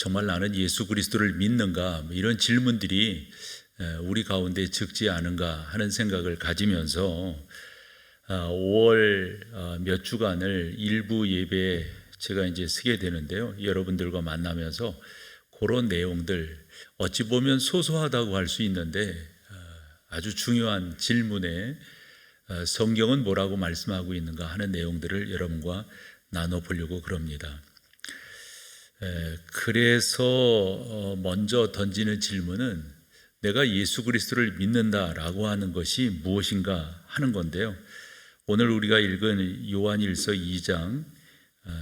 정말 나는 예수 그리스도를 믿는가? 이런 질문들이 우리 가운데 적지 않은가 하는 생각을 가지면서 5월 몇 주간을 일부 예배에 제가 이제 쓰게 되는데요. 여러분들과 만나면서 그런 내용들, 어찌 보면 소소하다고 할 수 있는데 아주 중요한 질문에 성경은 뭐라고 말씀하고 있는가 하는 내용들을 여러분과 나눠보려고 그럽니다. 그래서 먼저 던지는 질문은 내가 예수 그리스도를 믿는다라고 하는 것이 무엇인가 하는 건데요. 오늘 우리가 읽은 요한일서 2장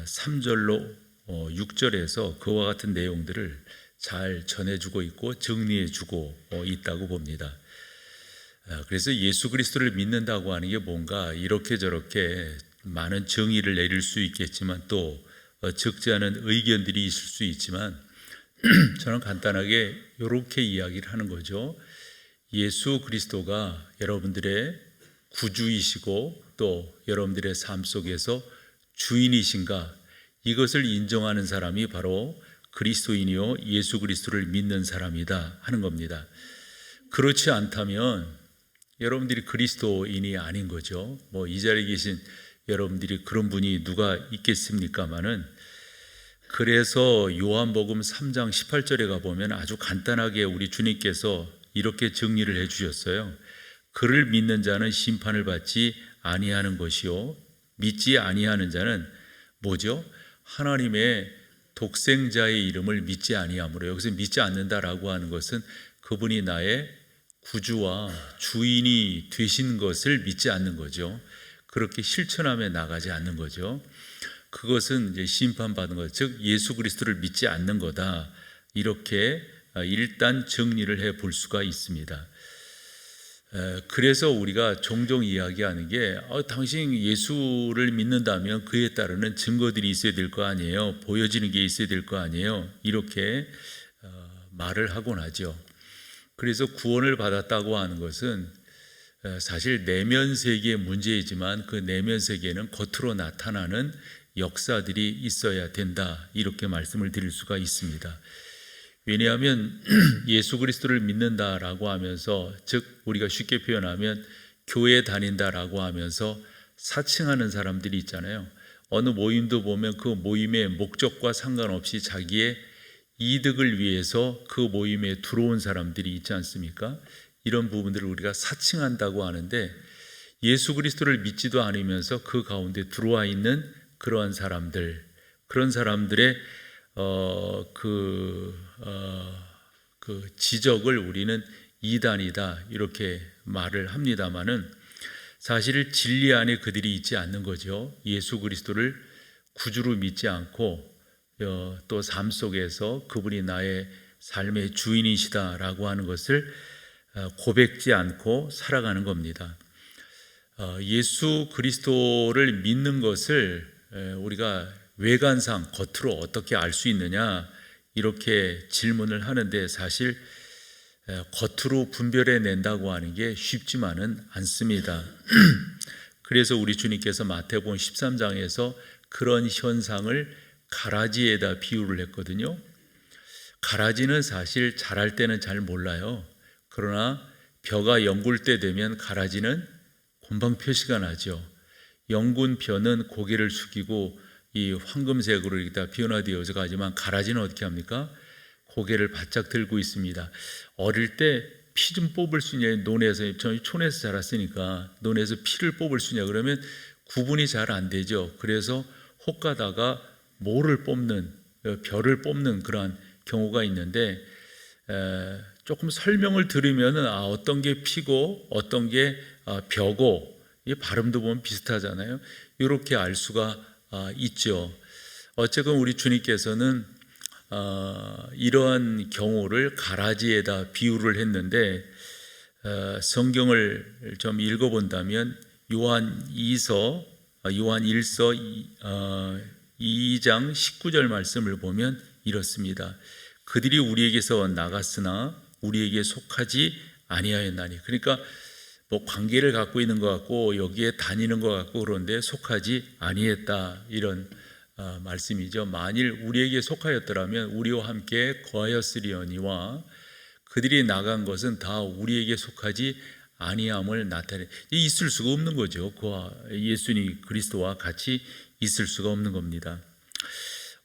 3절로 6절에서 그와 같은 내용들을 잘 전해주고 있고 정리해주고 있다고 봅니다. 그래서 예수 그리스도를 믿는다고 하는 게 뭔가 이렇게 저렇게 많은 정의를 내릴 수 있겠지만 또 적지 않은 의견들이 있을 수 있지만 저는 간단하게 이렇게 이야기를 하는 거죠. 예수 그리스도가 여러분들의 구주이시고 또 여러분들의 삶 속에서 주인이신가, 이것을 인정하는 사람이 바로 그리스도인이요 예수 그리스도를 믿는 사람이다 하는 겁니다. 그렇지 않다면 여러분들이 그리스도인이 아닌 거죠. 이 자리에 계신 여러분들이 그런 분이 누가 있겠습니까마는, 그래서 요한복음 3장 18절에 가보면 아주 간단하게 우리 주님께서 이렇게 정리를 해 주셨어요. 그를 믿는 자는 심판을 받지 아니하는 것이요 믿지 아니하는 자는 뭐죠? 하나님의 독생자의 이름을 믿지 아니하므로. 여기서 믿지 않는다라고 하는 것은 그분이 나의 구주와 주인이 되신 것을 믿지 않는 거죠. 그렇게 실천하며 나가지 않는 거죠. 그것은 이제 심판받은 것, 즉 예수 그리스도를 믿지 않는 거다. 이렇게 일단 정리를 해 볼 수가 있습니다. 그래서 우리가 종종 이야기하는 게 당신 예수를 믿는다면 그에 따르는 증거들이 있어야 될 거 아니에요. 보여지는 게 있어야 될 거 아니에요. 이렇게 말을 하곤 하죠. 그래서 구원을 받았다고 하는 것은 사실 내면 세계의 문제이지만 그 내면 세계는 겉으로 나타나는 역사들이 있어야 된다, 이렇게 말씀을 드릴 수가 있습니다. 왜냐하면 예수 그리스도를 믿는다라고 하면서, 즉 우리가 쉽게 표현하면 교회 다닌다라고 하면서 사칭하는 사람들이 있잖아요. 어느 모임도 보면 그 모임의 목적과 상관없이 자기의 이득을 위해서 그 모임에 들어온 사람들이 있지 않습니까? 이런 부분들을 우리가 사칭한다고 하는데, 예수 그리스도를 믿지도 않으면서 그 가운데 들어와 있는 그러한 사람들, 그런 사람들의 그 지적을 우리는 이단이다 이렇게 말을 합니다마는, 사실 진리 안에 그들이 있지 않는 거죠. 예수 그리스도를 구주로 믿지 않고 또 삶 속에서 그분이 나의 삶의 주인이시다라고 하는 것을 고백지 않고 살아가는 겁니다. 예수 그리스도를 믿는 것을 우리가 외관상 겉으로 어떻게 알 수 있느냐, 이렇게 질문을 하는데, 사실 겉으로 분별해 낸다고 하는 게 쉽지만은 않습니다. 그래서 우리 주님께서 마태복음 13장에서 그런 현상을 가라지에다 비유를 했거든요. 가라지는 사실 자랄 때는 잘 몰라요. 그러나 벼가 연굴 때 되면 가라지는 금방 표시가 나죠. 연군 벼는 고개를 숙이고 이 황금색으로 이렇게 다 변화되어서 가지만, 가라지는 어떻게 합니까? 고개를 바짝 들고 있습니다. 어릴 때 피 좀 뽑을 수 있냐, 논에서, 저희 촌에서 자랐으니까 논에서 피를 뽑을 수 있냐 그러면 구분이 잘 안 되죠. 그래서 혹 가다가 모를 뽑는, 벼를 뽑는 그러한 경우가 있는데, 조금 설명을 들으면은 어떤 게 피고 어떤 게 벼고, 이 발음도 보면 비슷하잖아요. 이렇게 알 수가 있죠. 어쨌건 우리 주님께서는 이러한 경우를 가라지에다 비유를 했는데, 성경을 좀 읽어본다면 요한1서 2장 19절 말씀을 보면 이렇습니다. 그들이 우리에게서 나갔으나 우리에게 속하지 아니하였나니. 그러니까 관계를 갖고 있는 것 같고 여기에 다니는 것 같고 그런데 속하지 아니했다, 이런 말씀이죠. 만일 우리에게 속하였더라면 우리와 함께 거하였으리오니와 그들이 나간 것은 다 우리에게 속하지 아니함을 나타내. 있을 수가 없는 거죠. 그와 예수님 그리스도와 같이 있을 수가 없는 겁니다.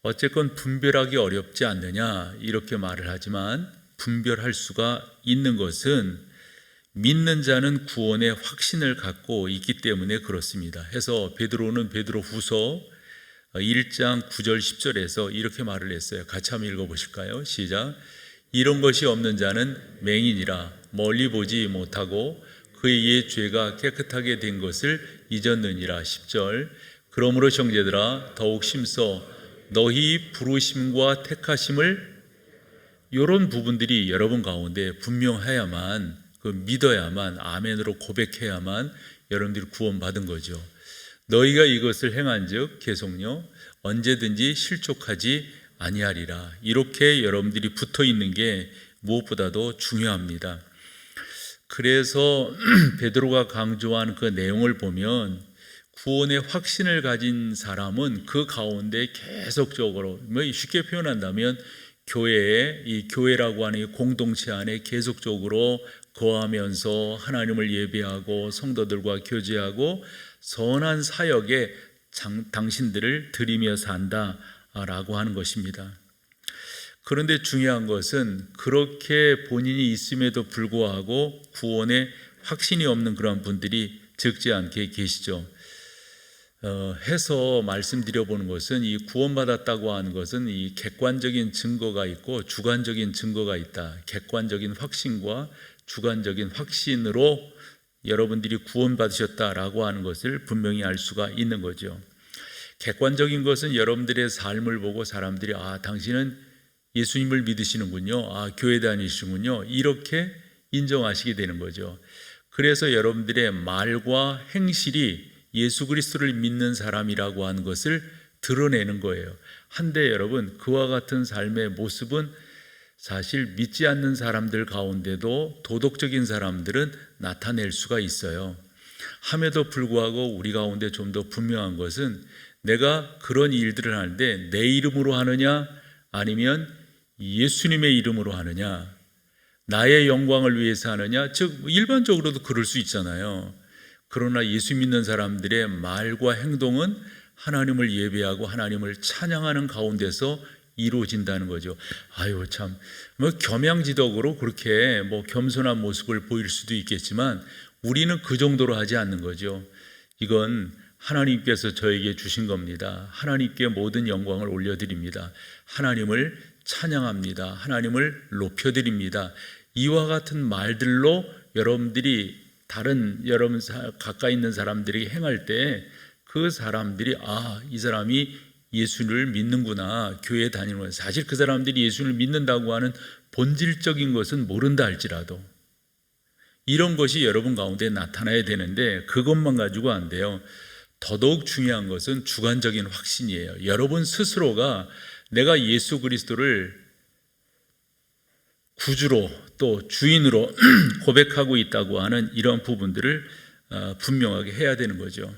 어쨌건 분별하기 어렵지 않느냐 이렇게 말을 하지만 분별할 수가 있는 것은 믿는 자는 구원의 확신을 갖고 있기 때문에 그렇습니다. 해서 베드로는 베드로후서 1장 9절 10절에서 이렇게 말을 했어요. 같이 한번 읽어보실까요? 시작. 이런 것이 없는 자는 맹인이라 멀리 보지 못하고 그의 옛 죄가 깨끗하게 된 것을 잊었느니라. 10절. 그러므로 형제들아 더욱 심써 너희 부르심과 택하심을, 이런 부분들이 여러분 가운데 분명해야만, 믿어야만, 아멘으로 고백해야만 여러분들이 구원받은 거죠. 너희가 이것을 행한즉 계속요 언제든지 실족하지 아니하리라. 이렇게 여러분들이 붙어 있는 게 무엇보다도 중요합니다. 그래서 베드로가 강조한 그 내용을 보면 구원의 확신을 가진 사람은 그 가운데 계속적으로, 쉽게 표현한다면 교회에, 이 교회라고 하는 이 공동체 안에 계속적으로 거하면서 하나님을 예배하고 성도들과 교제하고 선한 사역에 당신들을 드리며 산다라고 하는 것입니다. 그런데 중요한 것은 그렇게 본인이 있음에도 불구하고 구원에 확신이 없는 그런 분들이 적지 않게 계시죠. 해서 말씀드려보는 것은 이 구원받았다고 하는 것은 이 객관적인 증거가 있고 주관적인 증거가 있다. 객관적인 확신과 주관적인 확신으로 여러분들이 구원받으셨다라고 하는 것을 분명히 알 수가 있는 거죠. 객관적인 것은 여러분들의 삶을 보고 사람들이 당신은 예수님을 믿으시는군요, 교회 다니시는군요, 이렇게 인정하시게 되는 거죠. 그래서 여러분들의 말과 행실이 예수 그리스도를 믿는 사람이라고 하는 것을 드러내는 거예요. 한데 여러분, 그와 같은 삶의 모습은 사실 믿지 않는 사람들 가운데도 도덕적인 사람들은 나타낼 수가 있어요. 함에도 불구하고 우리 가운데 좀 더 분명한 것은 내가 그런 일들을 하는데 내 이름으로 하느냐 아니면 예수님의 이름으로 하느냐, 나의 영광을 위해서 하느냐, 즉 일반적으로도 그럴 수 있잖아요. 그러나 예수 믿는 사람들의 말과 행동은 하나님을 예배하고 하나님을 찬양하는 가운데서 이루어진다는 거죠. 참, 겸양지덕으로 그렇게 겸손한 모습을 보일 수도 있겠지만 우리는 그 정도로 하지 않는 거죠. 이건 하나님께서 저에게 주신 겁니다. 하나님께 모든 영광을 올려드립니다. 하나님을 찬양합니다. 하나님을 높여드립니다. 이와 같은 말들로 여러분들이 다른 여러분 가까이 있는 사람들이 행할 때 그 사람들이 이 사람이 예수를 믿는구나, 교회에 다니는구나. 사실 그 사람들이 예수를 믿는다고 하는 본질적인 것은 모른다 할지라도 이런 것이 여러분 가운데 나타나야 되는데 그것만 가지고 안 돼요. 더더욱 중요한 것은 주관적인 확신이에요. 여러분 스스로가 내가 예수 그리스도를 구주로 또 주인으로 고백하고 있다고 하는 이런 부분들을 분명하게 해야 되는 거죠.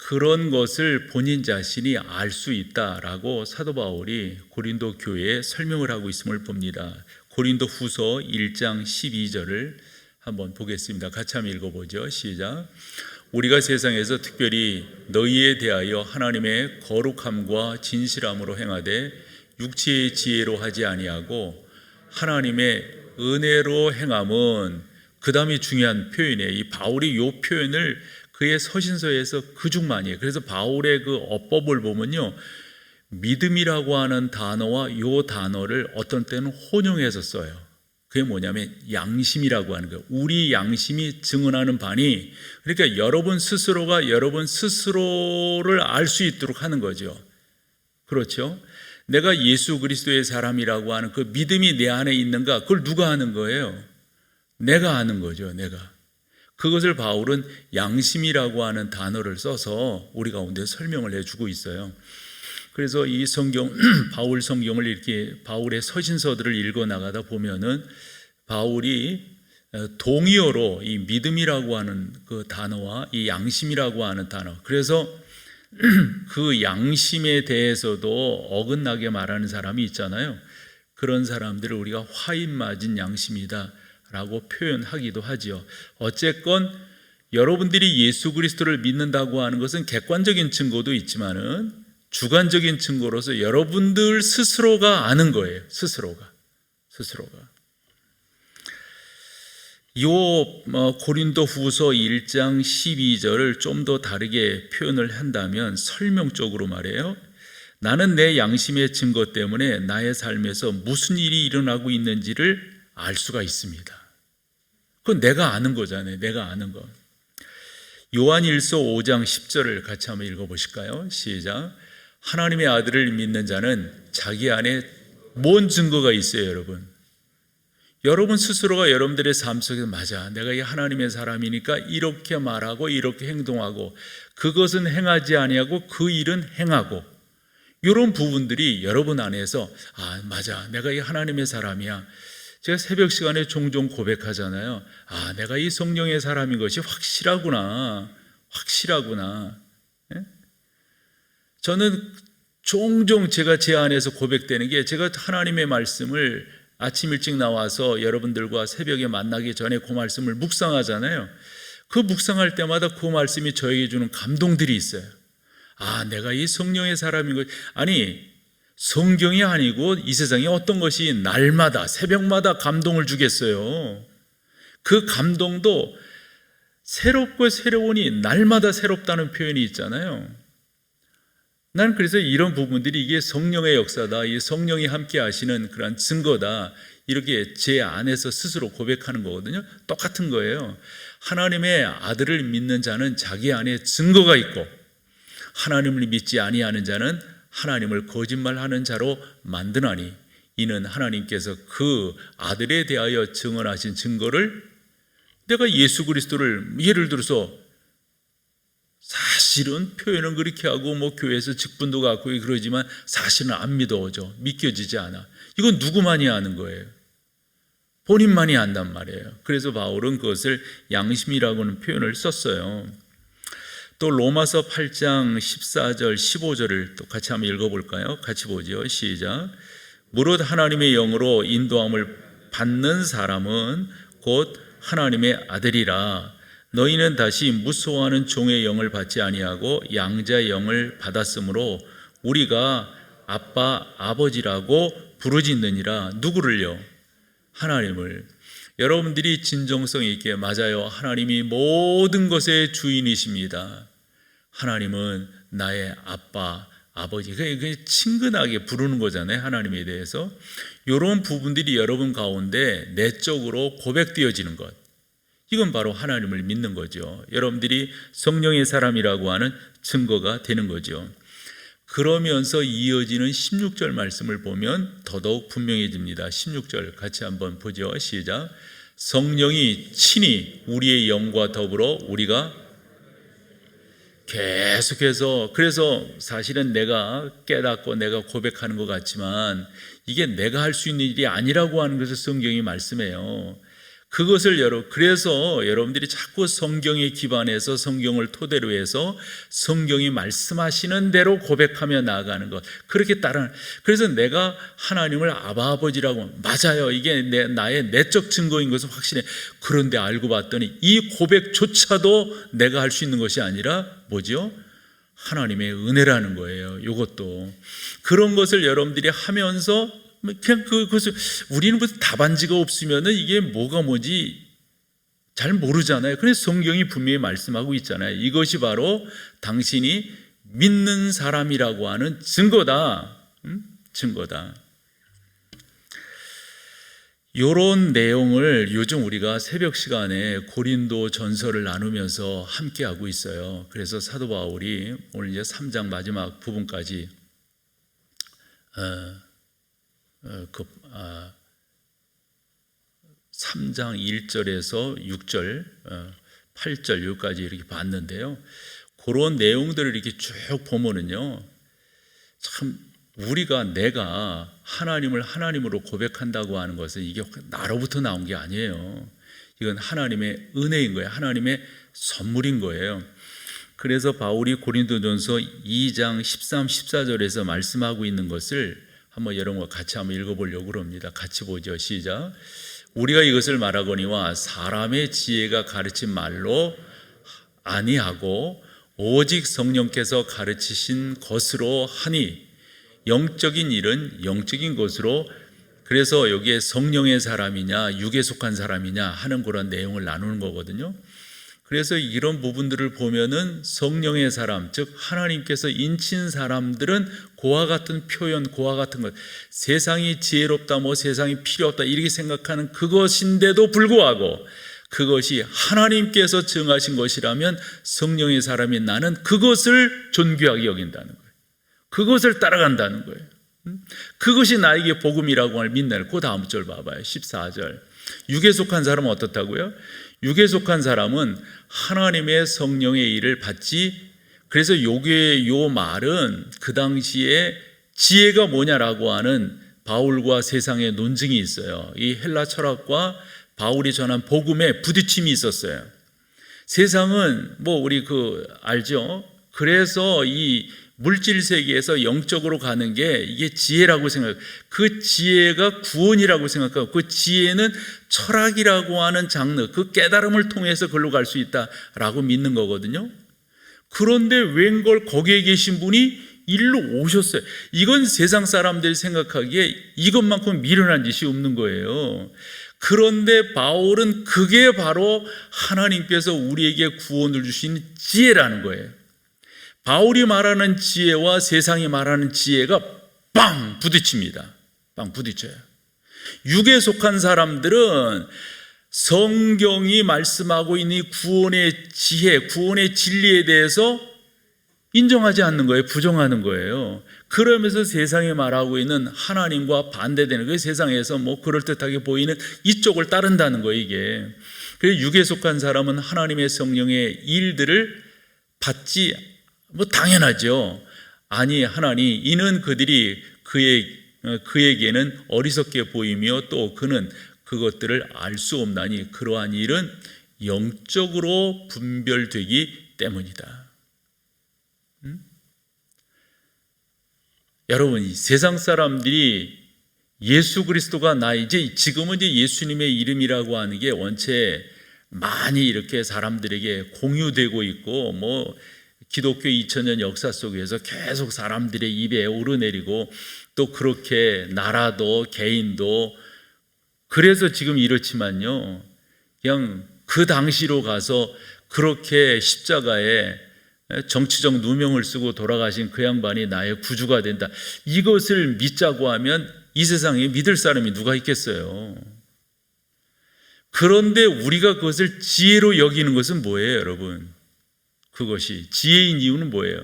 그런 것을 본인 자신이 알 수 있다라고 사도 바울이 고린도 교회에 설명을 하고 있음을 봅니다. 고린도 후서 1장 12절을 한번 보겠습니다. 같이 한번 읽어보죠. 시작. 우리가 세상에서 특별히 너희에 대하여 하나님의 거룩함과 진실함으로 행하되 육체의 지혜로 하지 아니하고 하나님의 은혜로 행함은, 그 다음에 중요한 표현이에요. 이 바울이 이 표현을 그의 서신서에서 그중 많이 해요. 그래서 바울의 그 어법을 보면요, 믿음이라고 하는 단어와 이 단어를 어떤 때는 혼용해서 써요. 그게 뭐냐면 양심이라고 하는 거예요. 우리 양심이 증언하는 바니, 그러니까 여러분 스스로가 여러분 스스로를 알 수 있도록 하는 거죠. 그렇죠? 내가 예수 그리스도의 사람이라고 하는 그 믿음이 내 안에 있는가, 그걸 누가 아는 거예요? 내가 아는 거죠. 내가. 그것을 바울은 양심이라고 하는 단어를 써서 우리 가운데 설명을 해주고 있어요. 그래서 이 성경, 바울 성경을 이렇게 바울의 서신서들을 읽어 나가다 보면은 바울이 동의어로 이 믿음이라고 하는 그 단어와 이 양심이라고 하는 단어, 그래서 그 양심에 대해서도 어긋나게 말하는 사람이 있잖아요. 그런 사람들을 우리가 화인 맞은 양심이다 라고 표현하기도 하지요. 어쨌건 여러분들이 예수 그리스도를 믿는다고 하는 것은 객관적인 증거도 있지만은 주관적인 증거로서 여러분들 스스로가 아는 거예요. 스스로가. 고린도 후서 1장 12절을 좀 더 다르게 표현을 한다면 설명적으로 말해요. 나는 내 양심의 증거 때문에 나의 삶에서 무슨 일이 일어나고 있는지를 알 수가 있습니다. 그건 내가 아는 거잖아요. 내가 아는 거. 요한일서 5장 10절을 같이 한번 읽어보실까요? 시작. 하나님의 아들을 믿는 자는 자기 안에 뭔 증거가 있어요, 여러분? 여러분 스스로가 여러분들의 삶 속에서 맞아, 내가 이 하나님의 사람이니까 이렇게 말하고 이렇게 행동하고 그것은 행하지 아니하고 그 일은 행하고, 이런 부분들이 여러분 안에서 맞아, 내가 이 하나님의 사람이야. 제가 새벽 시간에 종종 고백하잖아요. 내가 이 성령의 사람인 것이 확실하구나. 저는 종종 제가 제 안에서 고백되는 게, 제가 하나님의 말씀을 아침 일찍 나와서 여러분들과 새벽에 만나기 전에 그 말씀을 묵상하잖아요. 그 묵상할 때마다 그 말씀이 저에게 주는 감동들이 있어요. 내가 이 성령의 사람인 것. 아니, 성경이 아니고 이 세상에 어떤 것이 날마다 새벽마다 감동을 주겠어요. 그 감동도 새롭고 새로우니 날마다 새롭다는 표현이 있잖아요. 난 그래서 이런 부분들이 이게 성령의 역사다, 이 성령이 함께 하시는 그런 증거다, 이렇게 제 안에서 스스로 고백하는 거거든요. 똑같은 거예요. 하나님의 아들을 믿는 자는 자기 안에 증거가 있고, 하나님을 믿지 아니하는 자는 하나님을 거짓말하는 자로 만드나니, 이는 하나님께서 그 아들에 대하여 증언하신 증거를, 내가 예수 그리스도를 예를 들어서 사실은 표현은 그렇게 하고 교회에서 직분도 갖고 그러지만 사실은 안 믿어져, 믿겨지지 않아. 이건 누구만이 아는 거예요. 본인만이 안단 말이에요. 그래서 바울은 그것을 양심이라고는 표현을 썼어요. 또 로마서 8장 14절 15절을 또 같이 한번 읽어볼까요? 같이 보죠. 시작. 무릇 하나님의 영으로 인도함을 받는 사람은 곧 하나님의 아들이라. 너희는 다시 무소하는 종의 영을 받지 아니하고 양자의 영을 받았으므로 우리가 아빠 아버지라고 부르짖느니라. 누구를요? 하나님을. 여러분들이 진정성 있게, 맞아요, 하나님이 모든 것의 주인이십니다. 하나님은 나의 아빠, 아버지. 그게 친근하게 부르는 거잖아요, 하나님에 대해서. 이런 부분들이 여러분 가운데 내적으로 고백되어지는 것, 이건 바로 하나님을 믿는 거죠. 여러분들이 성령의 사람이라고 하는 증거가 되는 거죠. 그러면서 이어지는 16절 말씀을 보면 더더욱 분명해집니다. 16절 같이 한번 보죠. 시작. 성령이 친히 우리의 영과 더불어 우리가 계속해서, 그래서 사실은 내가 깨닫고 내가 고백하는 것 같지만 이게 내가 할 수 있는 일이 아니라고 하는 것을 성경이 말씀해요. 그것을 그래서 여러분들이 자꾸 성경에 기반해서 성경을 토대로 해서 성경이 말씀하시는 대로 고백하며 나아가는 것, 그렇게 따르는. 그래서 내가 하나님을 아바 아버지라고, 맞아요, 이게 나의 내적 증거인 것은 확실해. 그런데 알고 봤더니 이 고백조차도 내가 할 수 있는 것이 아니라 뭐죠? 하나님의 은혜라는 거예요. 이것도 그런 것을 여러분들이 하면서 그냥 그것을, 우리는 무슨 답안지가 없으면은 이게 뭐가 뭔지 잘 모르잖아요. 그래서 성경이 분명히 말씀하고 있잖아요. 이것이 바로 당신이 믿는 사람이라고 하는 증거다. 증거다. 이런 내용을 요즘 우리가 새벽 시간에 고린도 전서를 나누면서 함께 하고 있어요. 그래서 사도 바울이 오늘 이제 3장 마지막 부분까지 3장 1절에서 6절, 8절 여기까지 이렇게 봤는데요. 그런 내용들을 이렇게 쭉 보면은요, 참 내가 하나님을 하나님으로 고백한다고 하는 것은 이게 나로부터 나온 게 아니에요. 이건 하나님의 은혜인 거예요. 하나님의 선물인 거예요. 그래서 바울이 고린도전서 2장 13, 14절에서 말씀하고 있는 것을 한번 여러분과 같이 한번 읽어보려고 합니다. 같이 보죠. 시작. 우리가 이것을 말하거니와 사람의 지혜가 가르친 말로 아니하고 오직 성령께서 가르치신 것으로 하니 영적인 일은 영적인 것으로. 그래서 여기에 성령의 사람이냐 육에 속한 사람이냐 하는 그런 내용을 나누는 거거든요. 그래서 이런 부분들을 보면은 성령의 사람, 즉 하나님께서 인친 사람들은 그와 같은 표현, 그와 같은 것, 세상이 지혜롭다, 뭐 세상이 필요 없다 이렇게 생각하는 그것인데도 불구하고 그것이 하나님께서 정하신 것이라면 성령의 사람인 나는 그것을 존귀하게 여긴다는 거예요. 그것을 따라간다는 거예요. 그것이 나에게 복음이라고 할 믿는. 그 다음 절 봐봐요. 14절. 육에 속한 사람은 어떻다고요? 육에 속한 사람은 하나님의 성령의 일을 받지. 그래서 요 말은 그 당시에 지혜가 뭐냐라고 하는 바울과 세상의 논증이 있어요. 이 헬라 철학과 바울이 전한 복음에 부딪힘이 있었어요. 세상은 뭐 우리 알죠? 그래서 이 물질 세계에서 영적으로 가는 게 이게 지혜라고 생각해요. 그 지혜가 구원이라고 생각하고 그 지혜는 철학이라고 하는 장르, 그 깨달음을 통해서 그걸로 갈 수 있다라고 믿는 거거든요. 그런데 웬걸 거기에 계신 분이 일로 오셨어요. 이건 세상 사람들이 생각하기에 이것만큼 미련한 짓이 없는 거예요. 그런데 바울은 그게 바로 하나님께서 우리에게 구원을 주신 지혜라는 거예요. 바울이 말하는 지혜와 세상이 말하는 지혜가 빵 부딪힙니다. 빵 부딪혀요. 육에 속한 사람들은 성경이 말씀하고 있는 구원의 지혜, 구원의 진리에 대해서 인정하지 않는 거예요. 부정하는 거예요. 그러면서 세상이 말하고 있는 하나님과 반대되는 거예요. 세상에서 뭐 그럴듯하게 보이는 이쪽을 따른다는 거예요, 이게. 그래서 육에 속한 사람은 하나님의 성령의 일들을 받지 뭐 당연하죠. 아니 하나니 이는 그들이 그에게는 어리석게 보이며 또 그는 그것들을 알 수 없나니 그러한 일은 영적으로 분별되기 때문이다. 여러분, 이 세상 사람들이 예수 그리스도가 지금은 이제 예수님의 이름이라고 하는 게 원체 많이 이렇게 사람들에게 공유되고 있고 뭐 기독교 2000년 역사 속에서 계속 사람들의 입에 오르내리고 또 그렇게 나라도 개인도 그래서 지금 이렇지만요. 그냥 그 당시로 가서 그렇게 십자가에 정치적 누명을 쓰고 돌아가신 그 양반이 나의 구주가 된다. 이것을 믿자고 하면 이 세상에 믿을 사람이 누가 있겠어요? 그런데 우리가 그것을 지혜로 여기는 것은 뭐예요, 여러분? 그것이 지혜인 이유는 뭐예요?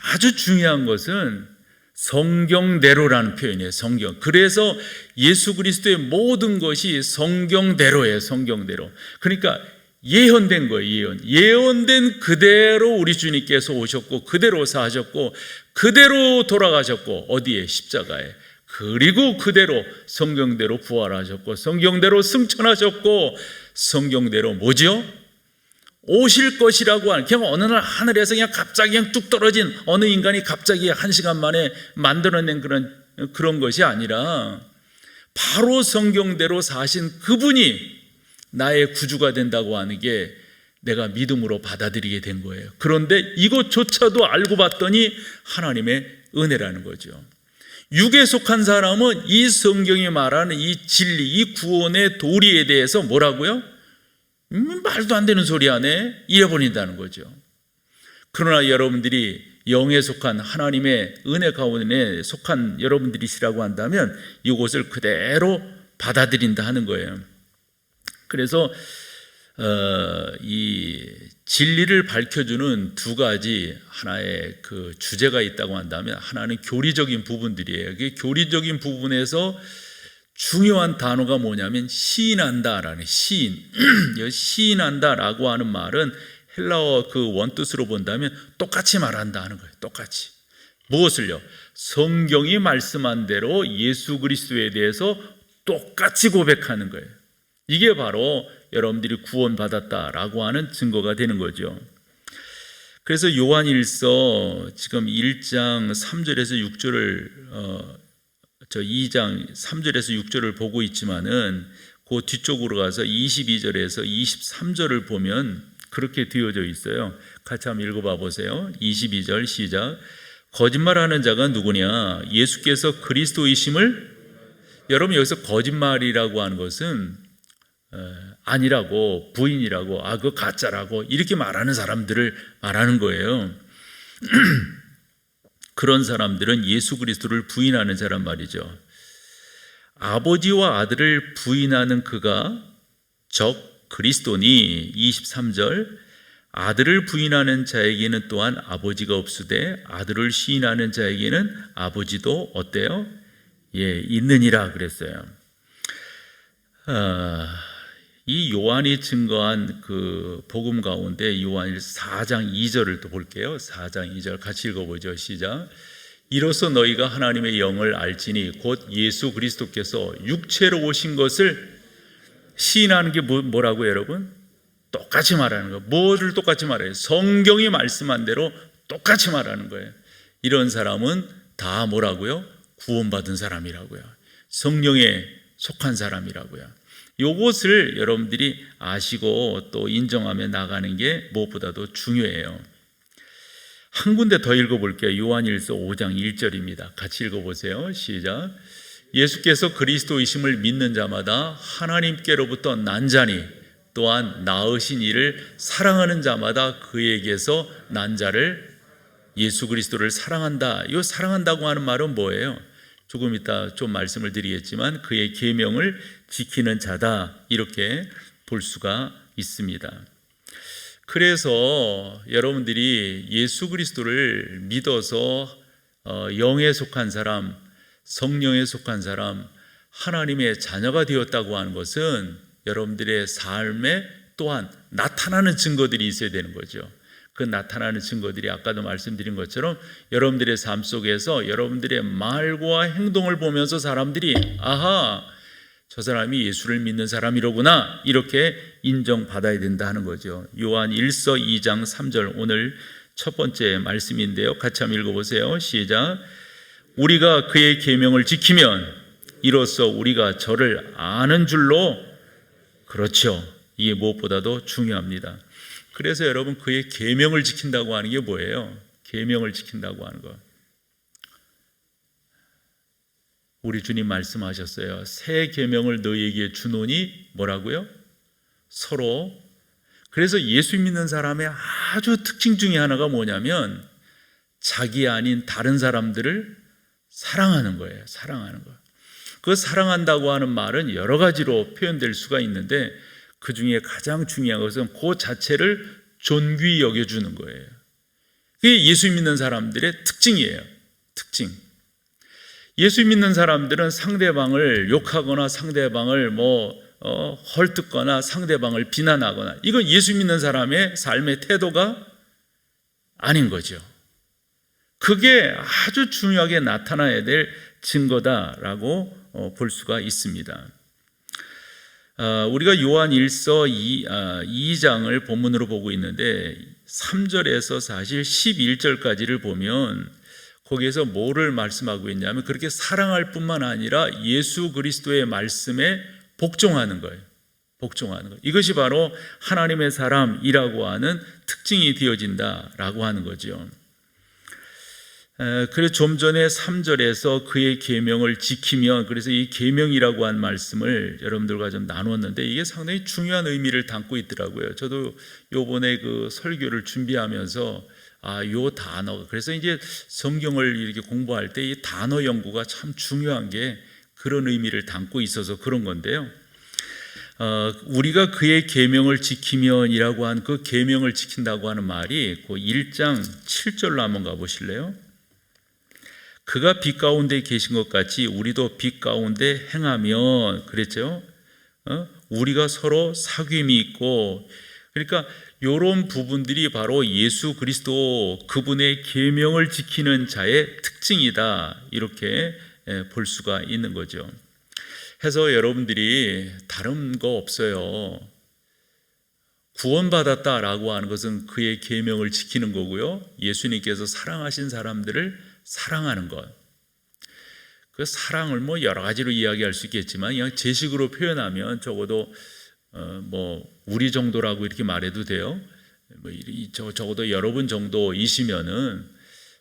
아주 중요한 것은 성경대로라는 표현이에요. 성경. 그래서 예수 그리스도의 모든 것이 성경대로예요. 성경대로. 그러니까 예언된 거예요. 예언된 그대로 우리 주님께서 오셨고 그대로 사셨고 그대로 돌아가셨고 어디에? 십자가에. 그리고 그대로 성경대로 부활하셨고 성경대로 승천하셨고 성경대로 뭐지요? 오실 것이라고 하는, 그냥 어느 날 하늘에서 그냥 갑자기 그냥 뚝 떨어진 어느 인간이 갑자기 1시간 만에 만들어낸 그런 것이 아니라 바로 성경대로 사신 그분이 나의 구주가 된다고 하는 게 내가 믿음으로 받아들이게 된 거예요. 그런데 이것조차도 알고 봤더니 하나님의 은혜라는 거죠. 육에 속한 사람은 이 성경이 말하는 이 진리, 이 구원의 도리에 대해서 뭐라고요? 말도 안 되는 소리 안에 잃어버린다는 거죠. 그러나 여러분들이 영에 속한 하나님의 은혜 가운데 속한 여러분들이시라고 한다면 이것을 그대로 받아들인다 하는 거예요. 그래서 이 진리를 밝혀주는 두 가지 하나의 그 주제가 있다고 한다면 하나는 교리적인 부분들이에요. 그 교리적인 부분에서 중요한 단어가 뭐냐면 시인한다라는 시인. 시인한다라고 하는 말은 헬라어 그 원뜻으로 본다면 똑같이 말한다 하는 거예요. 똑같이. 무엇을요? 성경이 말씀한 대로 예수 그리스도에 대해서 똑같이 고백하는 거예요. 이게 바로 여러분들이 구원받았다라고 하는 증거가 되는 거죠. 그래서 요한일서 지금 1장 3절에서 6절을 2장 3절에서 6절을 보고 있지만은 그 뒤쪽으로 가서 22절에서 23절을 보면 그렇게 되어져 있어요. 같이 한번 읽어봐 보세요. 22절 시작. 거짓말하는 자가 누구냐? 예수께서 그리스도이심을. 여러분, 여기서 거짓말이라고 하는 것은 아니라고, 부인이라고, 그거 가짜라고 이렇게 말하는 사람들을 말하는 거예요. 그런 사람들은 예수 그리스도를 부인하는 자란 말이죠. 아버지와 아들을 부인하는 그가 적 그리스도니. 23절. 아들을 부인하는 자에게는 또한 아버지가 없으되 아들을 시인하는 자에게는 아버지도 어때요? 있느니라 그랬어요. 이 요한이 증거한 그 복음 가운데 요한 4장 2절을 또 볼게요. 4장 2절 같이 읽어보죠. 시작. 이로써 너희가 하나님의 영을 알지니 곧 예수 그리스도께서 육체로 오신 것을 시인하는 게 뭐라고요, 여러분? 똑같이 말하는 거예요. 뭐를 똑같이 말해요? 성경이 말씀한 대로 똑같이 말하는 거예요. 이런 사람은 다 뭐라고요? 구원받은 사람이라고요. 성령에 속한 사람이라고요. 이것을 여러분들이 아시고 또 인정하며 나가는 게 무엇보다도 중요해요. 한 군데 더 읽어볼게요. 요한일서 5장 1절입니다. 같이 읽어보세요. 시작. 예수께서 그리스도이심을 믿는 자마다 하나님께로부터 난 자니 또한 낳으신 이를 사랑하는 자마다 그에게서 난 자를, 예수 그리스도를 사랑한다. 이 사랑한다고 하는 말은 뭐예요? 조금 이따 좀 말씀을 드리겠지만 그의 계명을 지키는 자다, 이렇게 볼 수가 있습니다. 그래서 여러분들이 예수 그리스도를 믿어서 영에 속한 사람, 성령에 속한 사람, 하나님의 자녀가 되었다고 하는 것은 여러분들의 삶에 또한 나타나는 증거들이 있어야 되는 거죠. 그 나타나는 증거들이 아까도 말씀드린 것처럼 여러분들의 삶 속에서 여러분들의 말과 행동을 보면서 사람들이 아하, 저 사람이 예수를 믿는 사람이로구나, 이렇게 인정받아야 된다 하는 거죠. 요한 1서 2장 3절 오늘 첫 번째 말씀인데요. 같이 한번 읽어보세요. 시작. 우리가 그의 계명을 지키면 이로써 우리가 저를 아는 줄로. 그렇죠. 이게 무엇보다도 중요합니다. 그래서 여러분, 그의 계명을 지킨다고 하는 게 뭐예요? 계명을 지킨다고 하는 거. 우리 주님 말씀하셨어요. 새 계명을 너희에게 주노니 뭐라고요? 서로. 그래서 예수 믿는 사람의 아주 특징 중에 하나가 뭐냐면 자기 아닌 다른 사람들을 사랑하는 거예요. 사랑하는 거. 그 사랑한다고 하는 말은 여러 가지로 표현될 수가 있는데 그 중에 가장 중요한 것은 그 자체를 존귀히 여겨주는 거예요. 그게 예수 믿는 사람들의 특징이에요. 특징. 예수 믿는 사람들은 상대방을 욕하거나 상대방을 헐뜯거나 상대방을 비난하거나, 이건 예수 믿는 사람의 삶의 태도가 아닌 거죠. 그게 아주 중요하게 나타나야 될 증거다라고 볼 수가 있습니다. 우리가 요한 1서 2장을 본문으로 보고 있는데 3절에서 사실 11절까지를 보면 거기에서 뭐를 말씀하고 있냐면 그렇게 사랑할 뿐만 아니라 예수 그리스도의 말씀에 복종하는 거예요. 복종하는 거. 이것이 바로 하나님의 사람이라고 하는 특징이 되어진다라고 하는 거죠. 그래서 좀 전에 3절에서 그의 계명을 지키면, 그래서 이 계명이라고 한 말씀을 여러분들과 좀 나눴는데 이게 상당히 중요한 의미를 담고 있더라고요. 저도 요번에 그 설교를 준비하면서 요 단어, 그래서 이제 성경을 이렇게 공부할 때 이 단어 연구가 참 중요한 게 그런 의미를 담고 있어서 그런 건데요. 우리가 그의 계명을 지키면이라고 한 그 계명을 지킨다고 하는 말이 그 1장 7절로 한번 가보실래요? 그가 빛 가운데 계신 것 같이 우리도 빛 가운데 행하면, 그랬죠? 우리가 서로 사귐이 있고, 그러니까 이런 부분들이 바로 예수 그리스도 그분의 계명을 지키는 자의 특징이다, 이렇게 볼 수가 있는 거죠. 해서 여러분들이 다른 거 없어요. 구원받았다라고 하는 것은 그의 계명을 지키는 거고요. 예수님께서 사랑하신 사람들을 사랑하는 것. 그 사랑을 뭐 여러 가지로 이야기할 수 있겠지만 그냥 제식으로 표현하면 적어도 우리 정도라고 이렇게 말해도 돼요. 적어도 여러분 정도이시면은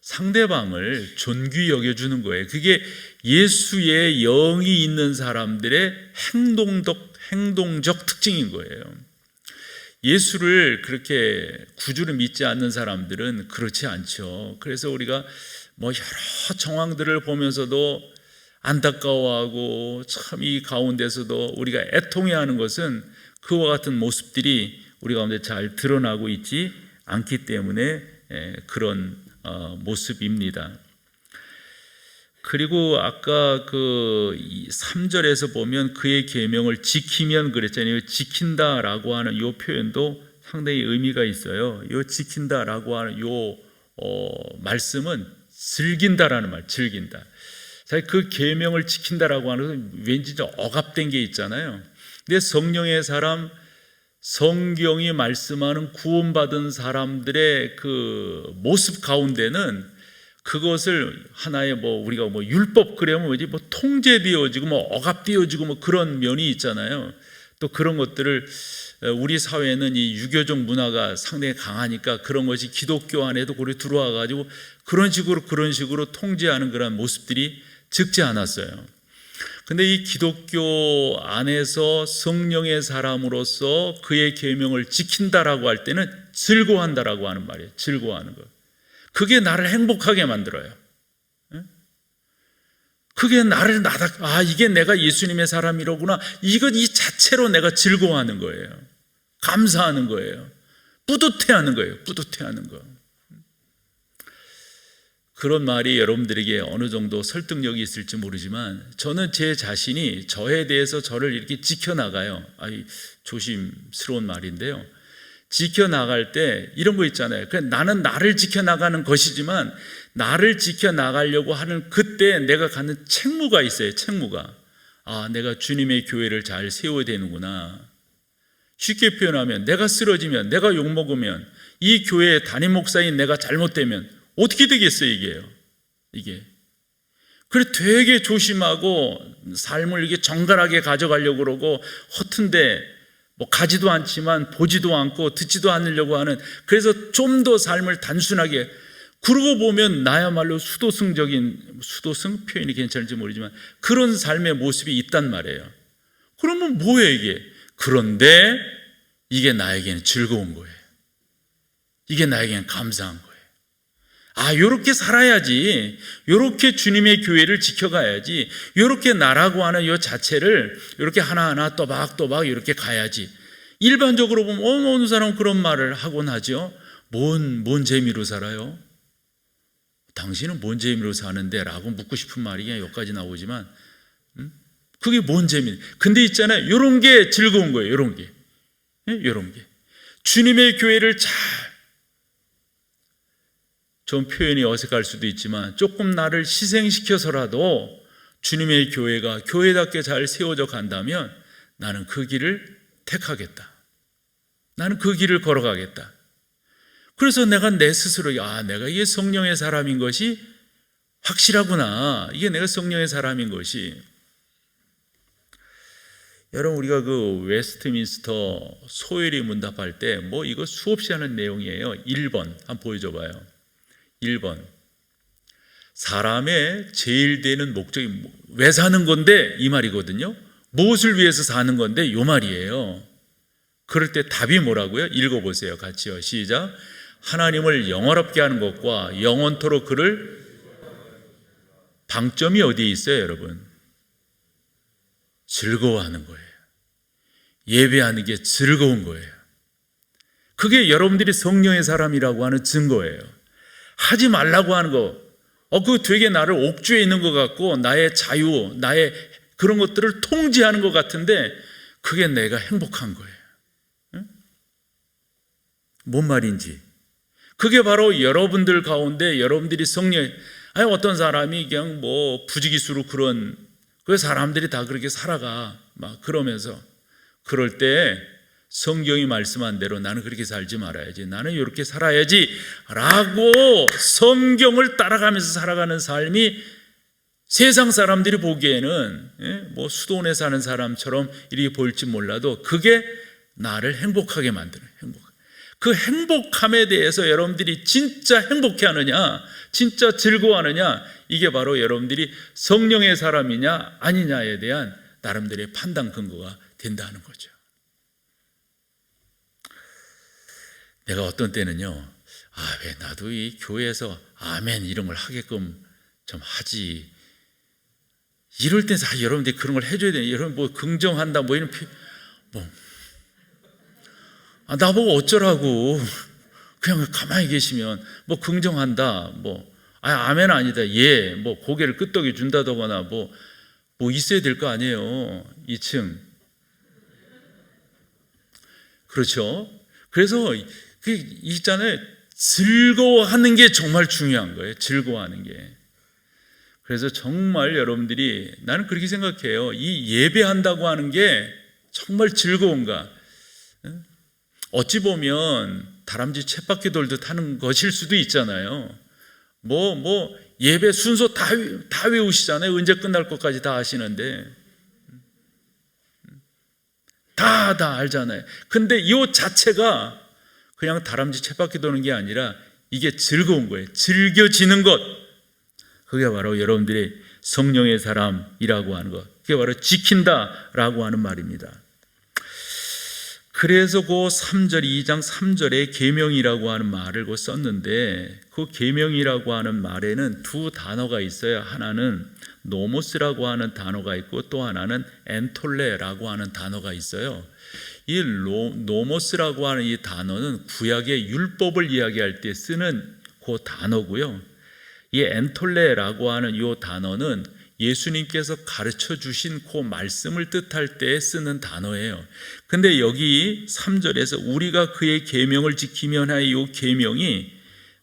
상대방을 존귀 여겨주는 거예요. 그게 예수의 영이 있는 사람들의 행동적 특징인 거예요. 예수를 그렇게 구주를 믿지 않는 사람들은 그렇지 않죠. 그래서 우리가 여러 정황들을 보면서도 안타까워하고 참 이 가운데서도 우리가 애통해하는 것은 그와 같은 모습들이 우리 가운데 잘 드러나고 있지 않기 때문에 그런 모습입니다. 그리고 아까 그 3절에서 보면 그의 계명을 지키면 그랬잖아요. 지킨다라고 하는 이 표현도 상당히 의미가 있어요. 이 지킨다라고 하는 이 말씀은 즐긴다라는 말, 즐긴다. 사실 그 계명을 지킨다라고 하는 것은 왠지 좀 억압된 게 있잖아요. 근데 성령의 사람, 성경이 말씀하는 구원받은 사람들의 그 모습 가운데는 그것을 하나의 우리가 율법 그러면 뭐지 통제되어지고 억압되어지고 그런 면이 있잖아요. 또 그런 것들을 우리 사회는 이 유교적 문화가 상당히 강하니까 그런 것이 기독교 안에도 고리 들어와 가지고 그런 식으로 통제하는 그런 모습들이 적지 않았어요. 근데 이 기독교 안에서 성령의 사람으로서 그의 계명을 지킨다라고 할 때는 즐거워한다라고 하는 말이에요. 즐거워하는 것. 그게 나를 행복하게 만들어요. 그게 나를 이게 내가 예수님의 사람이로구나. 이 자체로 내가 즐거워하는 거예요. 감사하는 거예요. 뿌듯해하는 거예요. 뿌듯해하는 거. 그런 말이 여러분들에게 어느 정도 설득력이 있을지 모르지만 저는 제 자신이 저에 대해서 저를 이렇게 지켜나가요. 조심스러운 말인데요. 지켜나갈 때 이런 거 있잖아요. 나는 나를 지켜나가는 것이지만 나를 지켜나가려고 하는 그때 내가 갖는 책무가 있어요. 책무가. 내가 주님의 교회를 잘 세워야 되는구나. 쉽게 표현하면 내가 쓰러지면, 내가 욕먹으면, 이 교회의 담임 목사인 내가 잘못되면 어떻게 되겠어요, 이게. 그래 되게 조심하고 삶을 이렇게 정갈하게 가져가려고 그러고 허튼데 가지도 않지만 보지도 않고 듣지도 않으려고 하는, 그래서 좀 더 삶을 단순하게, 그러고 보면 나야말로 수도승 표현이 괜찮을지 모르지만 그런 삶의 모습이 있단 말이에요. 그러면 뭐예요 이게? 그런데 이게 나에게는 즐거운 거예요. 이게 나에게는 감사한 거예요. 요렇게 살아야지, 요렇게 주님의 교회를 지켜가야지, 요렇게 나라고 하는 이 자체를 이렇게 하나하나 또박또박 이렇게 가야지. 일반적으로 보면 어느 사람은 그런 말을 하곤 하죠. 뭔 재미로 살아요? 당신은 뭔 재미로 사는데? 라고 묻고 싶은 말이 그냥 여기까지 나오지만 그게 뭔 재미? 근데 있잖아요, 요런 게 즐거운 거예요. 요런 게 주님의 교회를 좀 표현이 어색할 수도 있지만 조금 나를 희생시켜서라도 주님의 교회가 교회답게 잘 세워져 간다면 나는 그 길을 택하겠다. 나는 그 길을 걸어가겠다. 그래서 내가 내 스스로 내가 이게 성령의 사람인 것이 확실하구나. 이게 내가 성령의 사람인 것이. 여러분, 우리가 그 웨스트민스터 소회리 문답할 때 이거 수없이 하는 내용이에요. 1번 한번 보여줘봐요. 1번. 사람의 제일 되는 목적이 왜 사는 건데? 이 말이거든요. 무엇을 위해서 사는 건데? 이 말이에요. 그럴 때 답이 뭐라고요? 읽어보세요. 같이요. 시작. 하나님을 영원롭게 하는 것과 영원토록 그를, 방점이 어디에 있어요, 여러분? 즐거워하는 거예요. 예배하는 게 즐거운 거예요. 그게 여러분들이 성령의 사람이라고 하는 증거예요. 하지 말라고 하는 거, 그거 되게 나를 옥죄에 있는 것 같고 나의 자유, 나의 그런 것들을 통제하는 것 같은데 그게 내가 행복한 거예요. 응? 뭔 말인지. 그게 바로 여러분들 가운데 여러분들이 어떤 사람이 그냥 부지기수로 그 사람들이 다 그렇게 살아가 막 그러면서, 그럴 때 성경이 말씀한 대로 나는 그렇게 살지 말아야지, 나는 이렇게 살아야지 라고 성경을 따라가면서 살아가는 삶이 세상 사람들이 보기에는 뭐 수도원에 사는 사람처럼 이렇게 보일지 몰라도 그게 나를 행복하게 만드는, 그 행복함에 대해서 여러분들이 진짜 행복해 하느냐, 진짜 즐거워하느냐, 이게 바로 여러분들이 성령의 사람이냐 아니냐에 대한 나름대로의 판단 근거가 된다는 거죠. 내가 어떤 때는요, 왜 나도 이 교회에서 아멘 이런 걸 하게끔 좀 하지, 이럴 때 여러분들이 그런 걸 해줘야 되는, 여러분 뭐 긍정한다 뭐 이런 나보고 어쩌라고, 그냥 가만히 계시면 뭐 긍정한다 뭐 아멘 아니다 예 뭐 고개를 끄덕여 준다거나 뭐 있어야 될 거 아니에요. 2층. 그렇죠. 그래서 그 있잖아요, 즐거워하는 게 정말 중요한 거예요. 즐거워하는 게. 그래서 정말 여러분들이, 나는 그렇게 생각해요. 이 예배한다고 하는 게 정말 즐거운가. 어찌 보면 다람쥐 쳇바퀴 돌듯 하는 것일 수도 있잖아요. 뭐 예배 순서 다 외우시잖아요. 언제 끝날 것까지 다 아시는데 다 알잖아요. 근데 이 자체가 그냥 다람쥐 쳇바퀴 도는 게 아니라 이게 즐거운 거예요. 즐겨지는 것, 그게 바로 여러분들이 성령의 사람이라고 하는 것, 그게 바로 지킨다라고 하는 말입니다. 그래서 그 3절, 2장 3절에 계명이라고 하는 말을 썼는데, 그 계명이라고 하는 말에는 두 단어가 있어요. 하나는 노모스라고 하는 단어가 있고 또 하나는 엔톨레라고 하는 단어가 있어요. 이 노모스라고 하는 이 단어는 구약의 율법을 이야기할 때 쓰는 그 단어고요. 이 엔톨레라고 하는 이 단어는 예수님께서 가르쳐 주신 그 말씀을 뜻할 때 쓰는 단어예요. 근데 여기 3절에서 우리가 그의 계명을 지키면 하여 이 계명이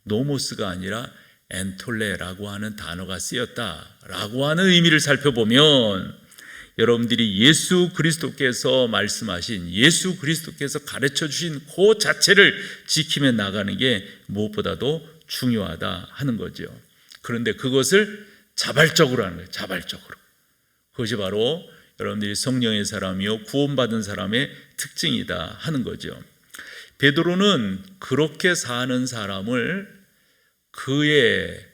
노모스가 아니라 엔톨레라고 하는 단어가 쓰였다라고 하는 의미를 살펴보면, 여러분들이 예수 그리스도께서 말씀하신, 예수 그리스도께서 가르쳐 주신 그 자체를 지키며 나가는 게 무엇보다도 중요하다 하는 거죠. 그런데 그것을 자발적으로 하는 거예요. 자발적으로. 그것이 바로 여러분들이 성령의 사람이요 구원받은 사람의 특징이다 하는 거죠. 베드로는 그렇게 사는 사람을 그의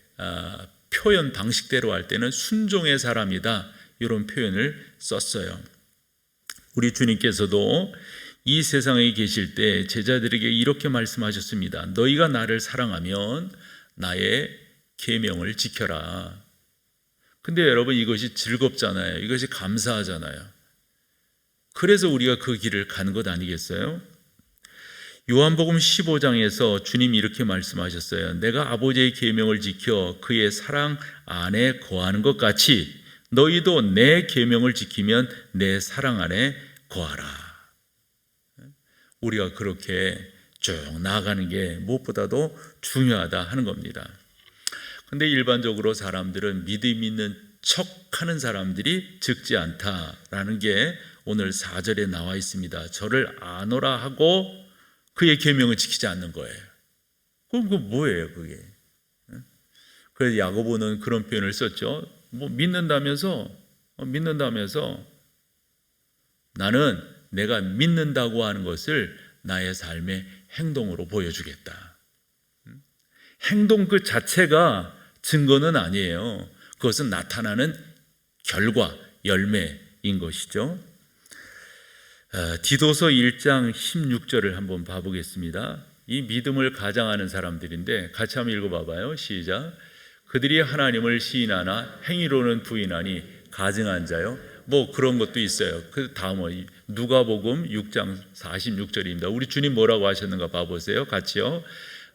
표현 방식대로 할 때는 순종의 사람이다, 이런 표현을 썼어요. 우리 주님께서도 이 세상에 계실 때 제자들에게 이렇게 말씀하셨습니다. 너희가 나를 사랑하면 나의 계명을 지켜라. 근데 여러분, 이것이 즐겁잖아요. 이것이 감사하잖아요. 그래서 우리가 그 길을 가는 것 아니겠어요? 요한복음 15장에서 주님이 이렇게 말씀하셨어요. 내가 아버지의 계명을 지켜 그의 사랑 안에 거하는 것 같이 너희도 내 계명을 지키면 내 사랑 안에 거하라. 우리가 그렇게 쭉 나아가는 게 무엇보다도 중요하다 하는 겁니다. 근데 일반적으로 사람들은 믿음 있는 척하는 사람들이 적지 않다라는 게 오늘 4절에 나와 있습니다. 저를 아노라 하고 그의 계명을 지키지 않는 거예요. 그럼 그 뭐예요, 그게? 그래서 야고보는 그런 표현을 썼죠. 뭐 믿는다면서 나는 내가 믿는다고 하는 것을 나의 삶의 행동으로 보여주겠다. 행동 그 자체가 증거는 아니에요. 그것은 나타나는 결과, 열매인 것이죠. 디도서 1장 16절을 한번 봐보겠습니다. 이 믿음을 가장하는 사람들인데 같이 한번 읽어봐봐요. 시작. 그들이 하나님을 시인하나 행위로는 부인하니 가증한 자요. 뭐 그런 것도 있어요. 그 다음은 누가복음 6장 46절입니다. 우리 주님 뭐라고 하셨는가 봐보세요. 같이요.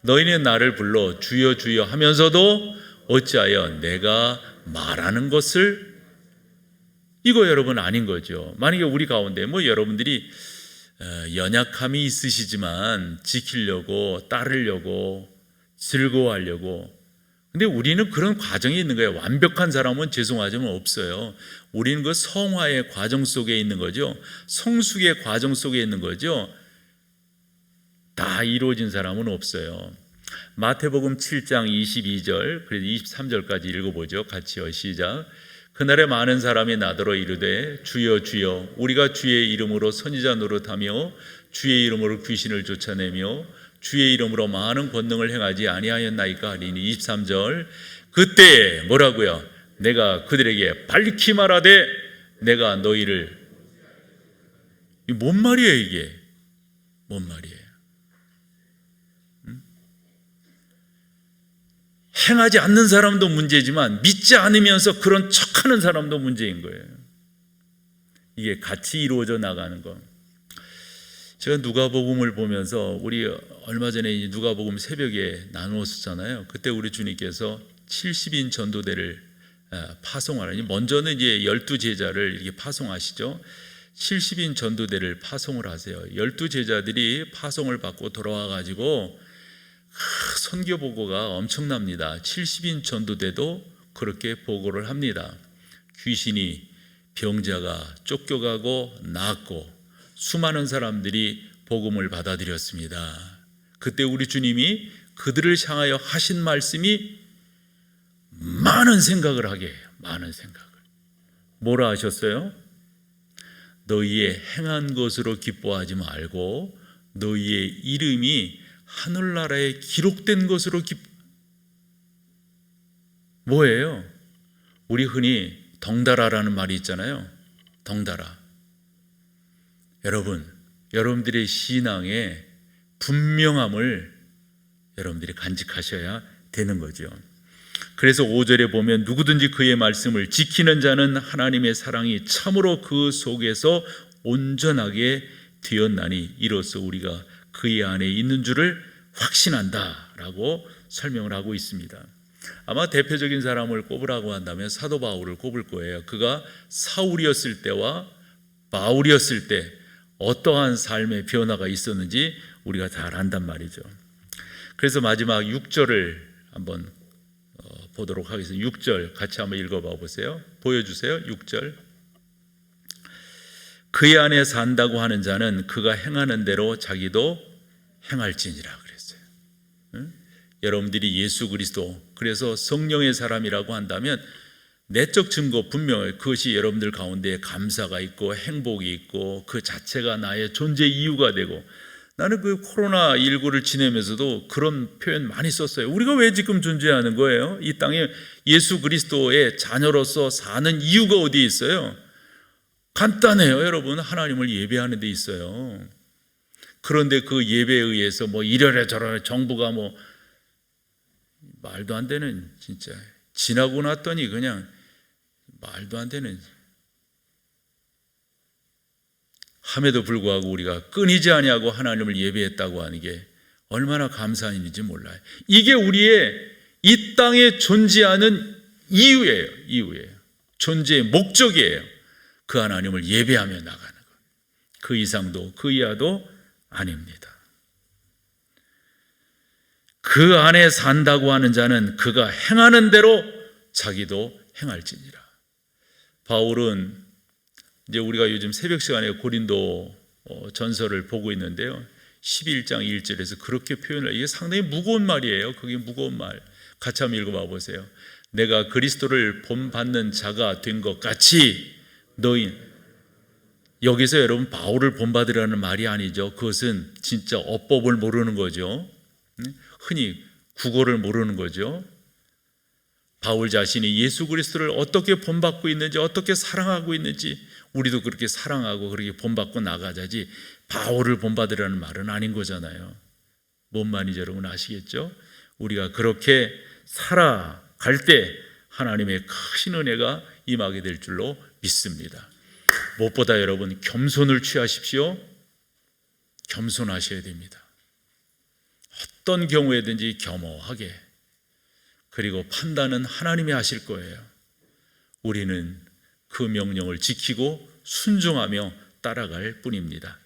너희는 나를 불러 주여 주여 하면서도 어찌하여 내가 말하는 것을, 이거 여러분 아닌 거죠. 만약에 우리 가운데 뭐 여러분들이 연약함이 있으시지만 지키려고, 따르려고, 즐거워하려고, 근데 우리는 그런 과정이 있는 거예요. 완벽한 사람은 죄송하지만 없어요. 우리는 그 성화의 과정 속에 있는 거죠. 성숙의 과정 속에 있는 거죠. 다 이루어진 사람은 없어요. 마태복음 7장 22절 그래서 23절까지 읽어보죠. 같이요. 시작. 그날에 많은 사람이 나더러 이르되 주여 주여 우리가 주의 이름으로 선지자 노릇하며 주의 이름으로 귀신을 쫓아내며 주의 이름으로 많은 권능을 행하지 아니하였나이까 하리니. 23절 그때 뭐라고요? 내가 그들에게 밝히 말하되 내가 너희를. 이게 뭔 말이에요 이게? 뭔 말이에요? 행하지 않는 사람도 문제지만 믿지 않으면서 그런 척하는 사람도 문제인 거예요. 이게 같이 이루어져 나가는 거. 제가 누가복음을 보면서 우리 얼마 전에 누가복음 새벽에 나누었었잖아요. 그때 우리 주님께서 70인 전도대를 파송하라니, 먼저는 이제 12제자를 이렇게 파송하시죠. 70인 전도대를 파송을 하세요. 12제자들이 파송을 받고 돌아와 가지고 선교 보고가 엄청납니다. 70인 전도대도 그렇게 보고를 합니다. 귀신이, 병자가 쫓겨가고 나았고 수많은 사람들이 복음을 받아들였습니다. 그때 우리 주님이 그들을 향하여 하신 말씀이 많은 생각을 하게 해요. 많은 생각을. 뭐라 하셨어요? 너희의 행한 것으로 기뻐하지 말고 너희의 이름이 하늘나라에 기록된 것으로 뭐예요? 우리 흔히 덩달아라는 말이 있잖아요. 덩달아. 여러분, 여러분들의 신앙의 분명함을 여러분들이 간직하셔야 되는 거죠. 그래서 5절에 보면 누구든지 그의 말씀을 지키는 자는 하나님의 사랑이 참으로 그 속에서 온전하게 되었나니 이로써 우리가 그의 안에 있는 줄을 확신한다라고 설명을 하고 있습니다. 아마 대표적인 사람을 꼽으라고 한다면 사도 바울을 꼽을 거예요. 그가 사울이었을 때와 바울이었을 때 어떠한 삶의 변화가 있었는지 우리가 잘 안단 말이죠. 그래서 마지막 6절을 한번 보도록 하겠습니다. 6절 같이 한번 읽어봐 보세요. 보여주세요. 6절. 그의 안에 산다고 하는 자는 그가 행하는 대로 자기도 행할지니라 그랬어요. 응? 여러분들이 예수 그리스도, 그래서 성령의 사람이라고 한다면 내적 증거 분명히 그것이 여러분들 가운데 감사가 있고 행복이 있고 그 자체가 나의 존재 이유가 되고. 나는 그 코로나19를 지내면서도 그런 표현 많이 썼어요. 우리가 왜 지금 존재하는 거예요? 이 땅에 예수 그리스도의 자녀로서 사는 이유가 어디에 있어요? 간단해요. 여러분, 하나님을 예배하는 데 있어요. 그런데 그 예배에 의해서 뭐 이래라 저래라 정부가 뭐 말도 안 되는, 진짜 지나고 났더니 그냥 말도 안 되는, 함에도 불구하고 우리가 끊이지 아니하고 하나님을 예배했다고 하는 게 얼마나 감사한 일인지 몰라요. 이게 우리의 이 땅에 존재하는 이유예요. 존재의 목적이에요. 그 하나님을 예배하며 나가는 것. 그 이상도 그 이하도 아닙니다. 그 안에 산다고 하는 자는 그가 행하는 대로 자기도 행할지니라. 바울은 이제 우리가 요즘 새벽 시간에 고린도 전서를 보고 있는데요. 11장 1절에서 그렇게 표현을, 이게 상당히 무거운 말이에요. 그게 무거운 말. 같이 한번 읽어봐 보세요. 내가 그리스도를 본받는 자가 된 것 같이 너희, 여기서 여러분 바울을 본받으라는 말이 아니죠. 그것은 진짜 어법을 모르는 거죠. 흔히 국어를 모르는 거죠. 바울 자신이 예수 그리스도를 어떻게 본받고 있는지, 어떻게 사랑하고 있는지 우리도 그렇게 사랑하고 그렇게 본받고 나가자지 바울을 본받으라는 말은 아닌 거잖아요. 뭔 말인지 여러분 아시겠죠? 우리가 그렇게 살아갈 때 하나님의 크신 은혜가 임하게 될 줄로 믿습니다. 무엇보다 여러분 겸손을 취하십시오. 겸손하셔야 됩니다. 어떤 경우에든지 겸허하게, 그리고 판단은 하나님이 하실 거예요. 우리는 그 명령을 지키고 순종하며 따라갈 뿐입니다.